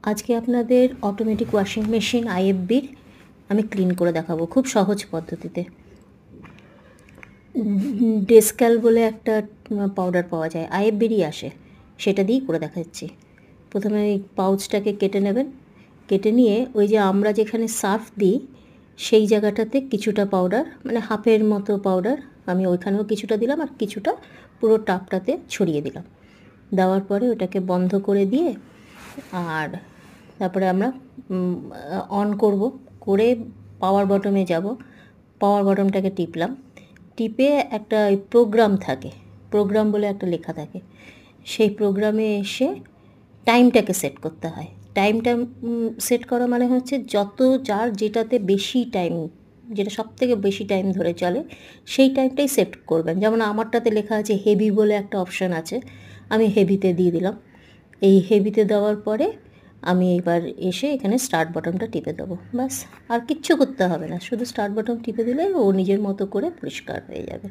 আজকে আপনাদের automatic washing machine আইএফবির আমি ক্লিন করে দেখাবো খুব সহজ পদ্ধতিতে। ডেসক্যাল বলে একটা পাউডার পাওয়া যায়, আইএফবিরই আসে, সেটা দিয়েই করে দেখাচ্ছি। প্রথমে এই পাউচটাকে কেটে নেবেন, কেটে নিয়ে ওই যে আমরা যেখানে সার্ফ দিই সেই জায়গাটাতে কিছুটা পাউডার, মানে হাফের মতো পাউডার আমি ওইখানেও কিছুটা দিলাম, আর কিছুটা পুরো টাপটাতে ছড়িয়ে দিলাম। দেওয়ার পরে ওটাকে বন্ধ করে দিয়ে আর তারপরে আমরা অন করব, করে পাওয়ার বটমে যাব। পাওয়ার বটমটাকে টিপলাম, টিপে একটা প্রোগ্রাম থাকে, প্রোগ্রাম বলে একটা লেখা থাকে, সেই প্রোগ্রামে এসে টাইমটাকে সেট করতে হয়। টাইমটা সেট করা মানে হচ্ছে যত যার যেটাতে বেশি টাইম, যেটা সবথেকে বেশি টাইম ধরে চলে সেই টাইমটাই সেট করবেন। যেমন আমারটাতে লেখা আছে হেভি বলে একটা অপশান আছে, আমি হেভিতে দিয়ে দিলাম। এই হেভিতে দেওয়ার পরে আমি এবার এসে এখানে স্টার্ট বাটনটা টিপে দেবো, ব্যাস আর কিচ্ছু করতে হবে না, শুধু স্টার্ট বাটন টিপে দিলে ও নিজের মতো করে পরিষ্কার হয়ে যাবে।